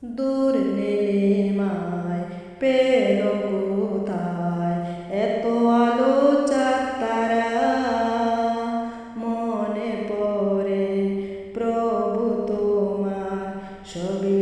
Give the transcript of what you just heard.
দূর নীলিমায় পেল কোথায় এত আলো চাঁদ তারা। মনে পড়ে প্রভু তোমার ছবি